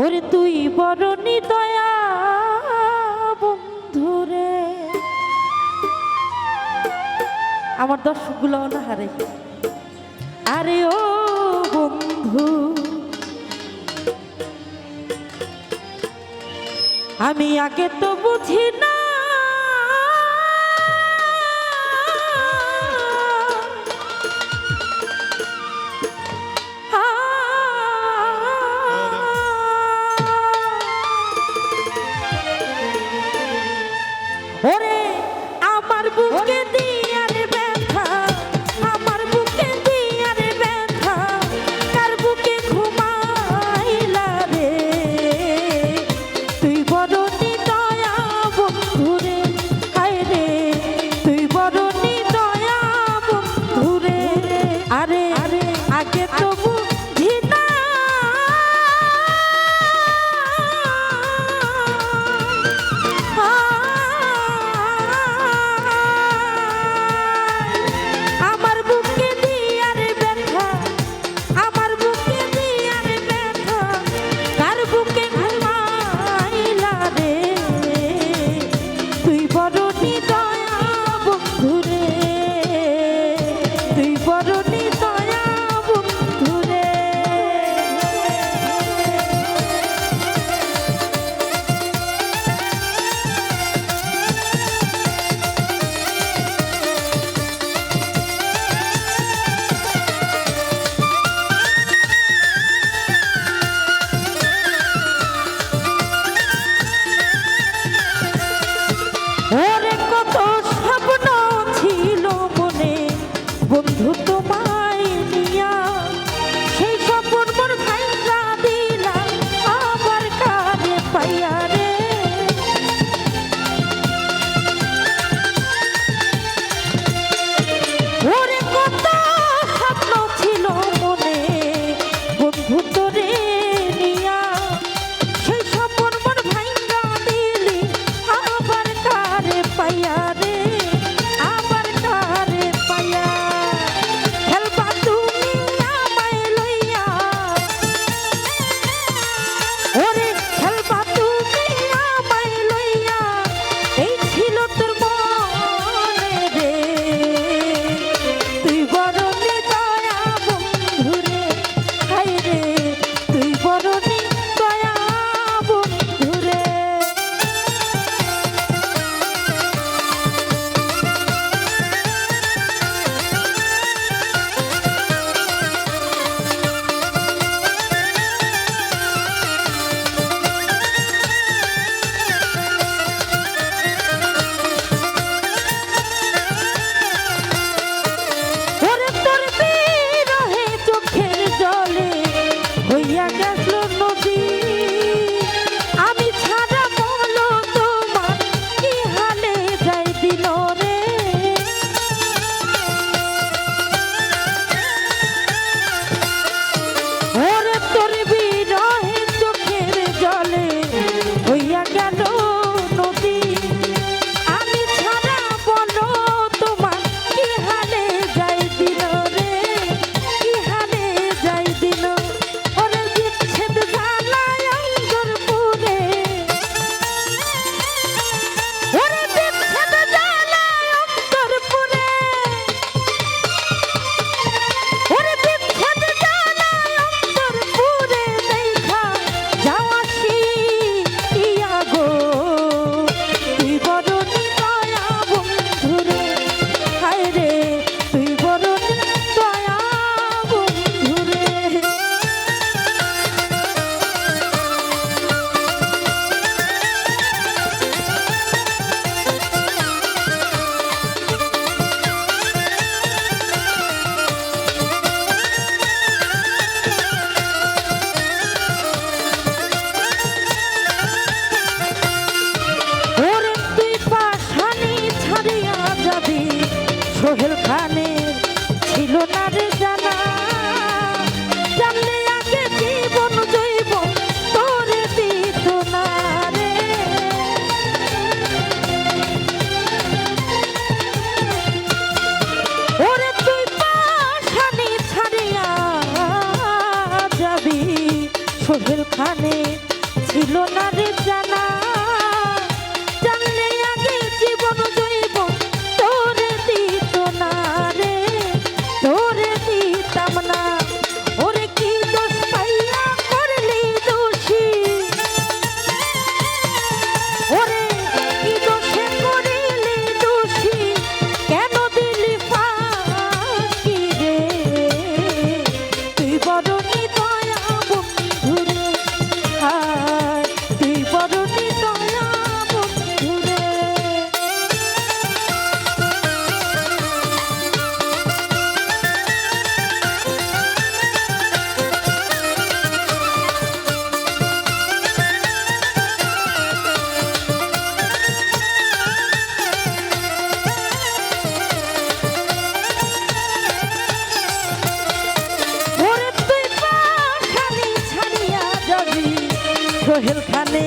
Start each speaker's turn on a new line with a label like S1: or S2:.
S1: ওরে তুই বড় নিদয়া বন্ধুরে। আমার দর্শকগুলো অনাহারে। আরে ও বন্ধু, আমি আগে তো বুঝি না ওরে আমার বুকে দিয়ার ব্যথা, আমার বুকে দিয়ার ব্যথা, কার বুকে ঘুমাইলা রে। তুই বড় নিদয়া বন্ধুরে, হায় রে তুই বড় নিদয়া বন্ধুরে। আরে আরে আগে তো বুঝি না ওরে কত স্বপ্ন ছিল মনে বন্ধু তোমায় নিয়া, সেই স্বপ্ন মোর ভাঙা দিলা আবার কারে পাইয়া রে। ওরে কত স্বপ্ন ছিল মনে বন্ধু তোরে নিয়া, সেই স্বপ্ন মোর ভাঙা দিলি আবার কারে পাইয়া রে, আবার কারে পাইয়া। খেলবা তুমি আমায় লইয়া, ওরে খেলবা তুমি আমায় লইয়া, এই ছিল তোর মনে রে। তুই বড় নিদয়া বন্ধুরে, হায় রে তুই বড় নিদয়া বন্ধুরে। ওরে তোর বিরহে চোখের জলে হইয়া গেল নদী, আমি ছাড়া বলো তোমার কি হালে যাই দিল রে। ওরে তোর বিরহে চোখের জলে হইয়া গেল নদী, আমি ছাড়া বলো তোমার কি হালে যাই দিল রে, কি হালে যাই দিল। ওরে বিচ্ছেদ জ্বালায় অন্তর পুরে, ওরে বিচ্ছেদ জ্বালায় অন্তর পুরে, ওরে বিচ্ছেদ জ্বালায় অন্তর পুরে। দেখা যাওয়াসি ইয়া গো, তুই বড় নিদয়া বন্ধুরে, হায় রে তুই বড় নিদয়া বন্ধুরে। ওরে তুই পাশানি ছাড়িয়া যাবি, সোহেল খানের ছিল না রে জানা, জানলে আগে জীবন জৈবন তোরে দিত না রে। ওরে তুই পাশানি ছাড়িয়া যাবি, সোহেল খানে ছিল না রে জানা, জানলে আগে জীবন জৈবন তোরে দিত না রে, তোরে দিতাম না। ওরে কি দোষ পাইয়া করলি দোষী, ওরে কি দোষে করিলি দোষী, কেন দিলি ফাঁকি রে? তুই বড় নিদয়া বন্ধু রে, হায় তুই বড় নিদয়া বন্ধু রে। ওরে তুই পাখানি ছাড়িয়া যাবি সোহেল খানে